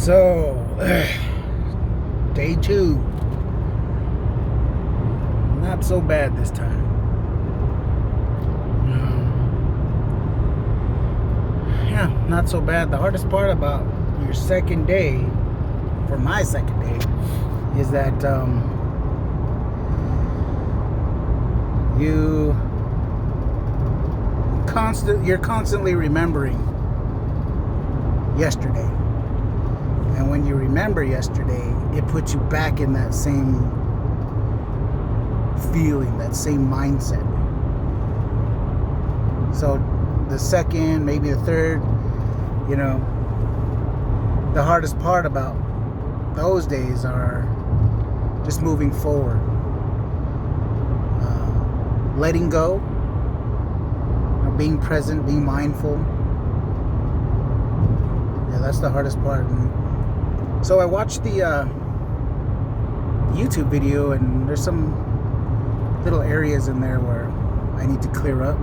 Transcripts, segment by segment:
So, day 2. Not so bad this time. Yeah, not so bad. The hardest part about your second day, for my second day, is that you're constantly remembering yesterday. And when you remember yesterday, it puts you back in that same feeling, that same mindset. So the second, maybe the third, the hardest part about those days are just moving forward, letting go, being present, being mindful. Yeah, that's the hardest part. And so I watched the YouTube video, and there's some little areas in there where I need to clear up.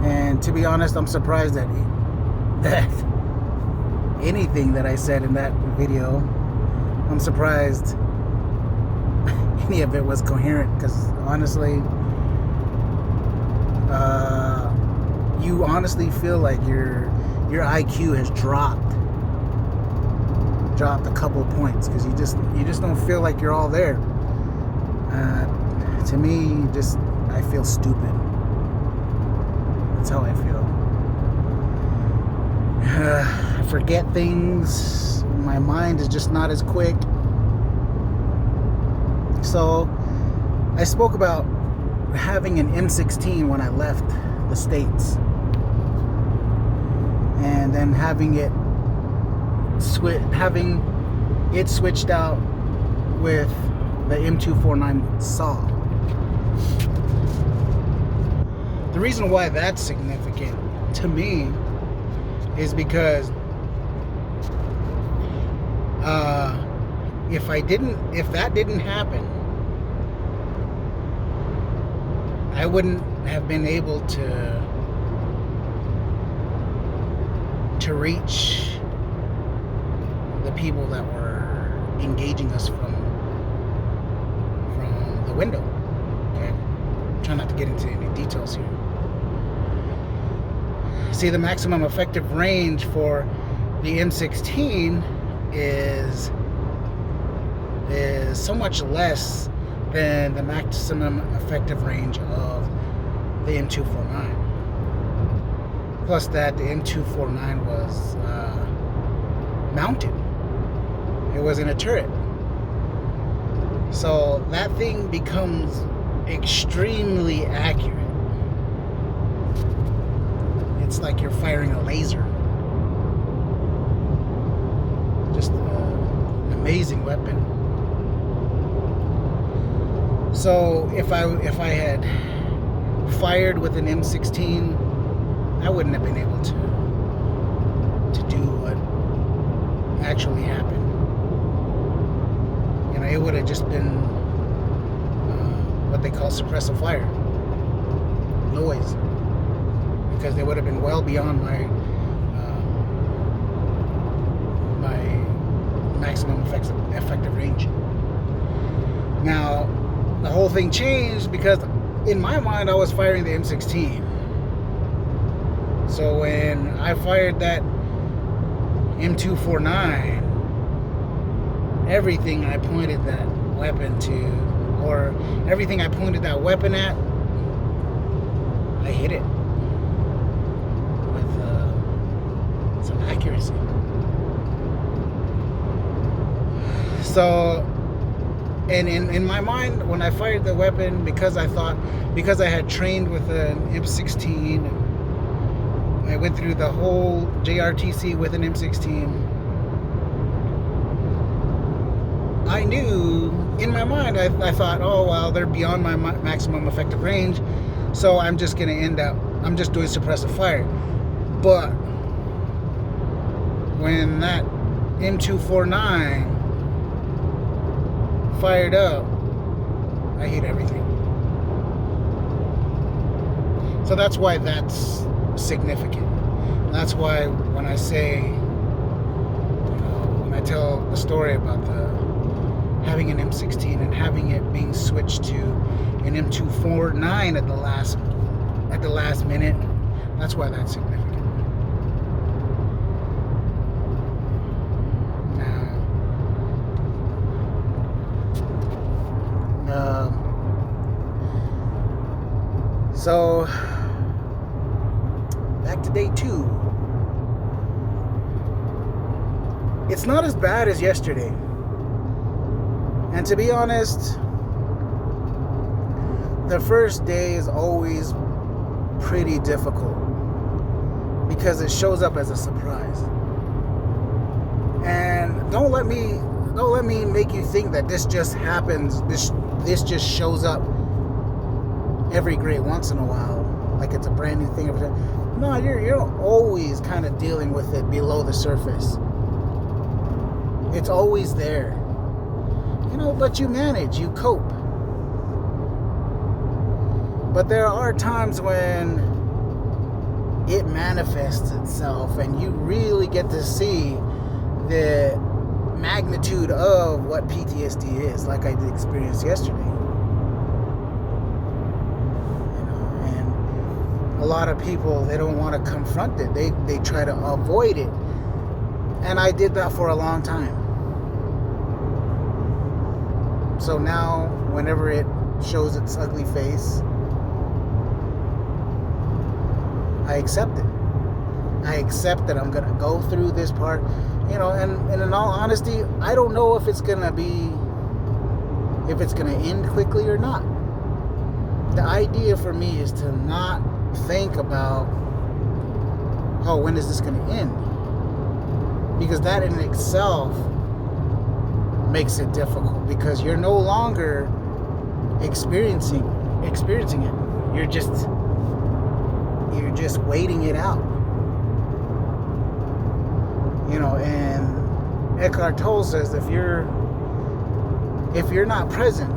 And to be honest, I'm surprised that anything that I said in that video, I'm surprised any of it was coherent, because honestly, you honestly feel like your IQ has dropped a couple of points, because you just don't feel like you're all there. To me, I feel stupid. That's how I feel. I forget things. My mind is just not as quick. So I spoke about having an M16 when I left the States, and then having it switched out with the M249 saw. The reason why that's significant to me is because if that didn't happen, I wouldn't have been able to reach the people that were engaging us from the window. Okay, I'm trying not to get into any details here. See, the maximum effective range for the M16 is so much less than the maximum effective range of the M249. Plus that the M249 was mounted. It was in a turret. So that thing becomes extremely accurate. It's like you're firing a laser. Just an amazing weapon. So if I had fired with an M16, I wouldn't have been able to do what actually happened. It would have just been what they call suppressive fire, noise, because they would have been well beyond my maximum effective range. Now, the whole thing changed because in my mind I was firing the M16. So when I fired that M249, everything I pointed that weapon to, or everything I pointed that weapon at, I hit it with some accuracy. So, and in my mind, when I fired the weapon, because I had trained with an M16, I went through the whole JRTC with an M16, I knew, in my mind, I thought, oh, well, they're beyond my maximum effective range, so I'm just going to I'm just doing suppressive fire. But when that M249 fired up, I hit everything. So that's why that's significant. That's why when I say tell the story about having an M16 and having it being switched to an M249 at the last minute. That's why that's significant. So back to day 2. It's not as bad as yesterday. And to be honest, the first day is always pretty difficult because it shows up as a surprise. And don't let me make you think that this just happens, this just shows up every great once in a while, like it's a brand new thing every time. No, you're always kind of dealing with it below the surface. It's always there. But you manage, you cope. But there are times when it manifests itself and you really get to see the magnitude of what PTSD is, like I did experience yesterday. And a lot of people, they don't want to confront it. They try to avoid it. And I did that for a long time. So now, whenever it shows its ugly face, I accept it. I accept that I'm going to go through this part, and in all honesty, I don't know if it's going to end quickly or not. The idea for me is to not think about, when is this going to end? Because that in itself makes it difficult, because you're no longer experiencing it. You're just waiting it out. And Eckhart Tolle says if you're not present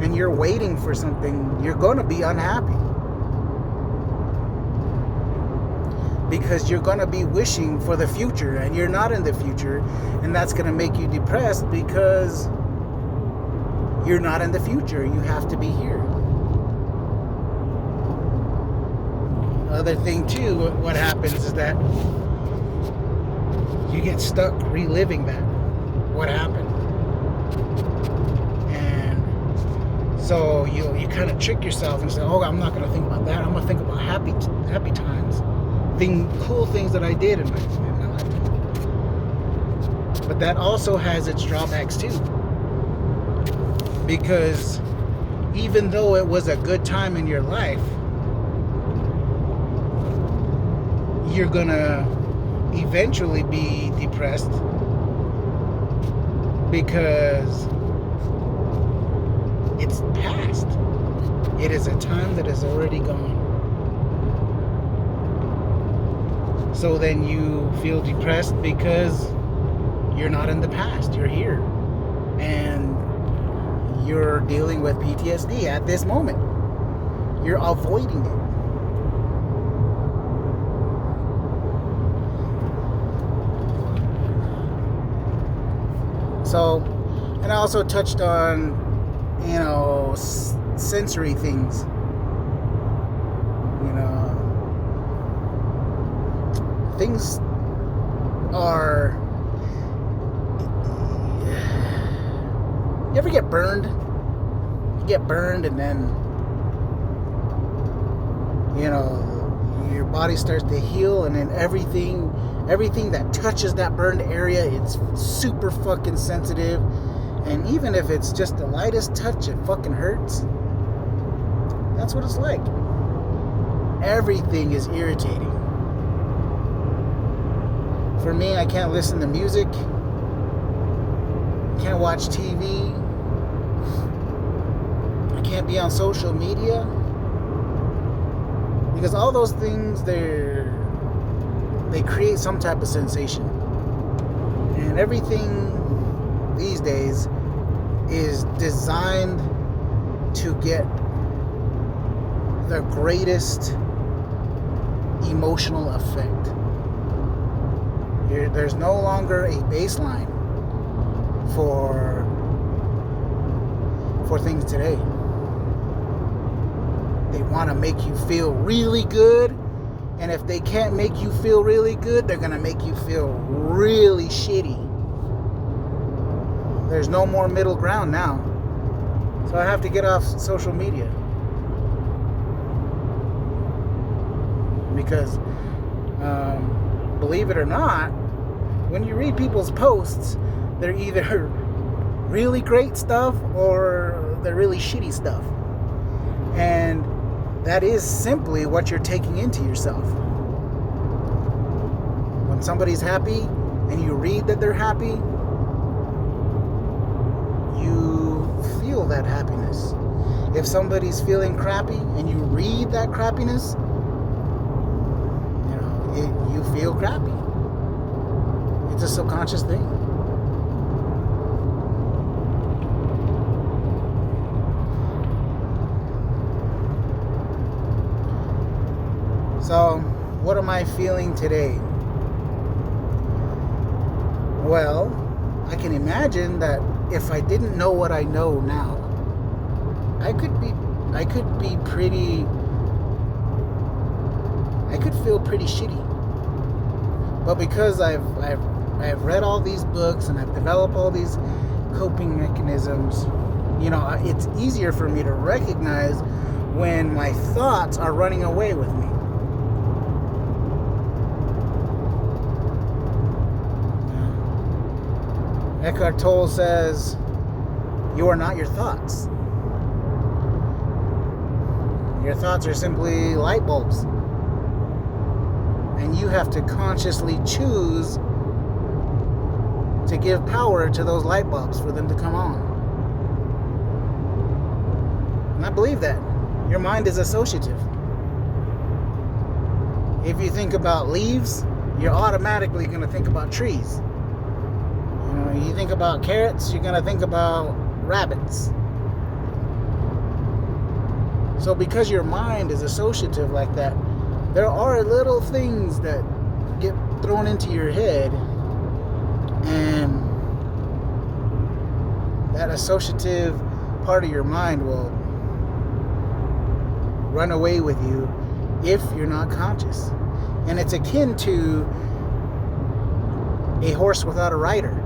and you're waiting for something, you're going to be unhappy. Because you're going to be wishing for the future and you're not in the future, and that's going to make you depressed because you're not in the future. You have to be here. Other thing too, what happens is that you get stuck reliving that, what happened. And so you kind of trick yourself and say, I'm not going to think about that. I'm going to think about happy times. Cool things that I did in my life. But that also has its drawbacks too. Because even though it was a good time in your life, you're gonna eventually be depressed because it's past. It is a time that is already gone. So then you feel depressed because you're not in the past, you're here. And you're dealing with PTSD at this moment. You're avoiding it. So, and I also touched on, sensory things. Things are... You ever get burned? You get burned and then, your body starts to heal, and then everything that touches that burned area, it's super fucking sensitive. And even if it's just the lightest touch, it fucking hurts. That's what it's like. Everything is irritating. For me, I can't listen to music. Can't watch TV. I can't be on social media. Because all those things, they create some type of sensation. And everything these days is designed to get the greatest emotional effect. There's no longer a baseline for things today. They want to make you feel really good, and if they can't make you feel really good, they're going to make you feel really shitty. There's no more middle ground now. So I have to get off social media. Because, believe it or not, when you read people's posts, they're either really great stuff or they're really shitty stuff. And that is simply what you're taking into yourself. When somebody's happy and you read that they're happy, you feel that happiness. If somebody's feeling crappy and you read that crappiness, you feel crappy. It's a subconscious thing. So, what am I feeling today? Well, I can imagine that if I didn't know what I know now, I could feel pretty shitty. But because I've read all these books and I've developed all these coping mechanisms, it's easier for me to recognize when my thoughts are running away with me. Eckhart Tolle says, you are not your thoughts. Your thoughts are simply light bulbs. And you have to consciously choose to give power to those light bulbs for them to come on. And I believe that. Your mind is associative. If you think about leaves, you're automatically going to think about trees. You think about carrots, you're going to think about rabbits. So because your mind is associative like that, there are little things that get thrown into your head, and that associative part of your mind will run away with you if you're not conscious. And it's akin to a horse without a rider.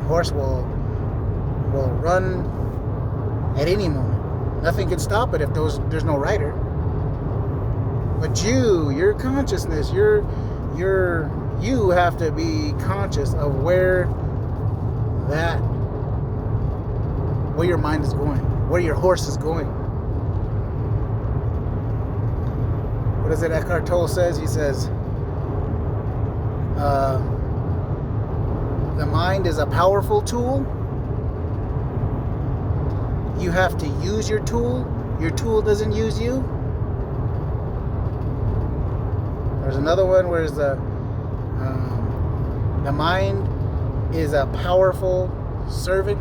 A horse will run at any moment. Nothing can stop it if there's no rider. But your consciousness, you have to be conscious of where your mind is going, where your horse is going. What is it Eckhart Tolle says? He says, the mind is a powerful tool. You have to use your tool. Your tool doesn't use you. There's another one where the mind is a powerful servant,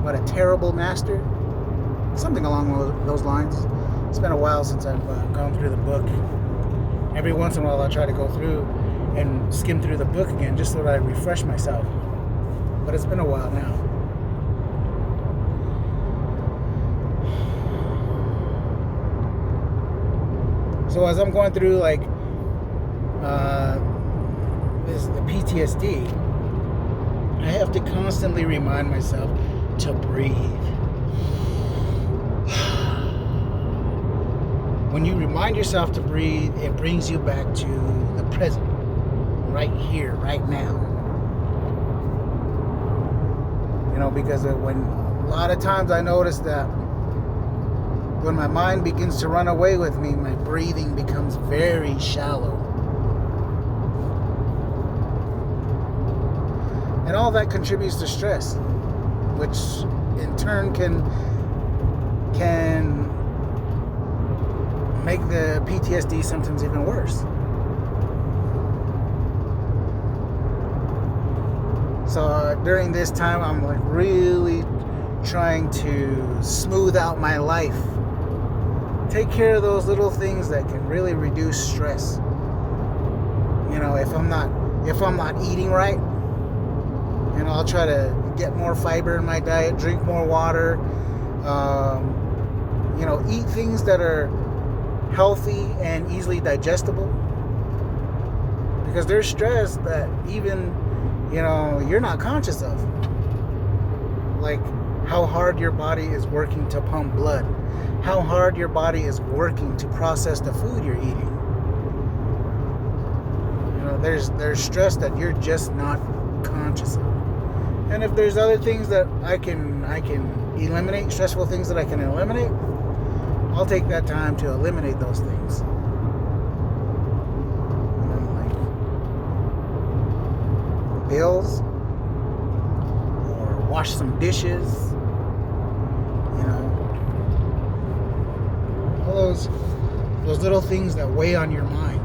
but a terrible master. Something along those lines. It's been a while since I've gone through the book. Every once in a while I'll try to go through and skim through the book again just so that I refresh myself. But it's been a while now. So as I'm going through the PTSD, I have to constantly remind myself to breathe. When you remind yourself to breathe, it brings you back to the present, right here, right now. Because when a lot of times I notice that when my mind begins to run away with me, my breathing becomes very shallow. And all that contributes to stress, which in turn can make the PTSD symptoms even worse. So during this time, I'm really trying to smooth out my life take care of those little things that can really reduce stress. You know, if I'm not eating right, you know, I'll try to get more fiber in my diet, drink more water, you know, eat things that are healthy and easily digestible, because there's stress that even, you know, you're not conscious of, like how hard your body is working to pump blood, how hard your body is working to process the food you're eating. You know, there's stress that you're just not conscious of. And if there's other things that I can eliminate, stressful things that I can eliminate, I'll take that time to eliminate those things. You know, like bills, or wash some dishes, you know, all those little things that weigh on your mind.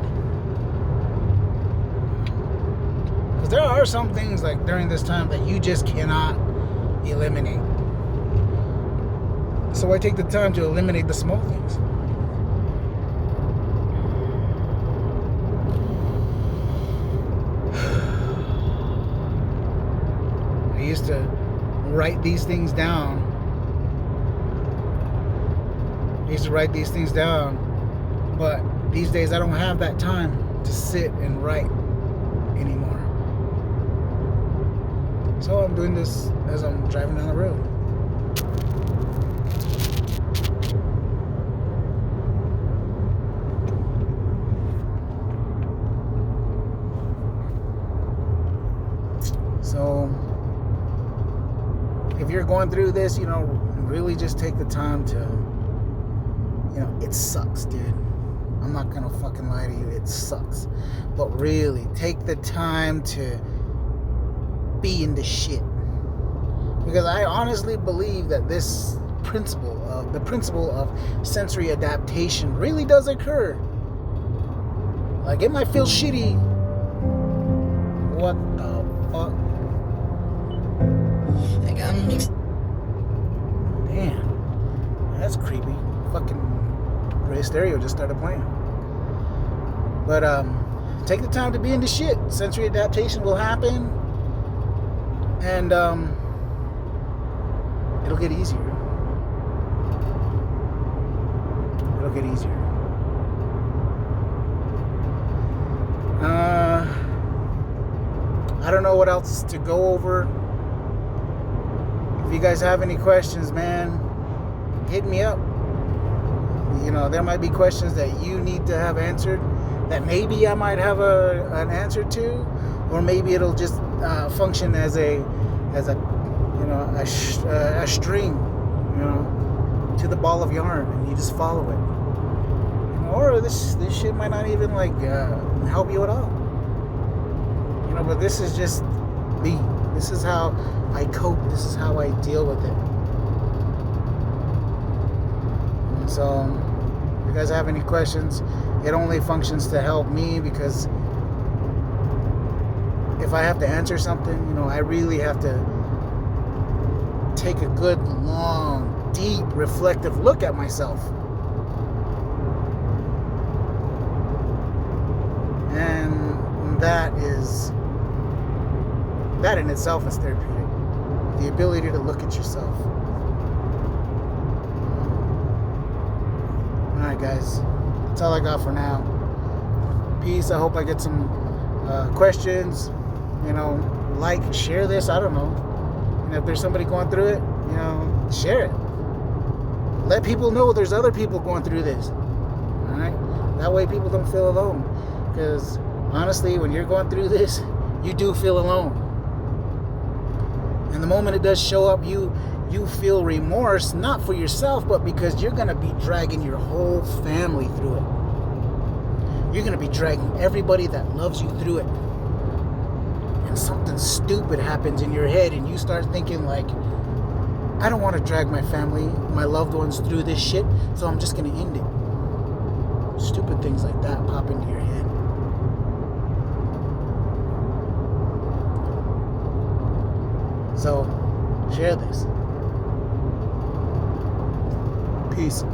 Because there are some things, like during this time, that you just cannot eliminate. So I take the time to eliminate the small things. I used to write these things down. But these days I don't have that time to sit and write anymore. So I'm doing this as I'm driving down the road. So if you're going through this, you know, really just take the time to, you know, it sucks, dude. I'm not gonna fucking lie to you, it sucks. But really, take the time to be in the shit. Because I honestly believe that this principle of sensory adaptation really does occur. Like, it might feel shitty. What the fuck? Damn, that's creepy. Fucking Ray Stereo just started playing. But take the time to be in the shit. Sensory adaptation will happen, and it'll get easier. It'll get easier. I don't know what else to go over. If you guys have any questions, man, hit me up. You know, there might be questions that you need to have answered that maybe I might have an answer to, or maybe it'll just function as a you know, a string, you know, to the ball of yarn, and you just follow it. You know, or this shit might not even like help you at all. You know, but this is just me. This is how I cope. This is how I deal with it. And so, if you guys have any questions, it only functions to help me, because if I have to answer something, you know, I really have to take a good, long, deep, reflective look at myself. And that in itself is therapeutic. The ability to look at yourself. Alright, guys. That's all I got for now. Peace. I hope I get some questions. You know, like, share this. I don't know. And if there's somebody going through it, you know, share it. Let people know there's other people going through this. Alright? That way people don't feel alone. Because honestly, when you're going through this, you do feel alone. And the moment it does show up, you feel remorse, not for yourself, but because you're going to be dragging your whole family through it. You're going to be dragging everybody that loves you through it. And something stupid happens in your head, and you start thinking like, I don't want to drag my family, my loved ones through this shit, so I'm just going to end it. Stupid things like that pop into your head. So, share this. Peace.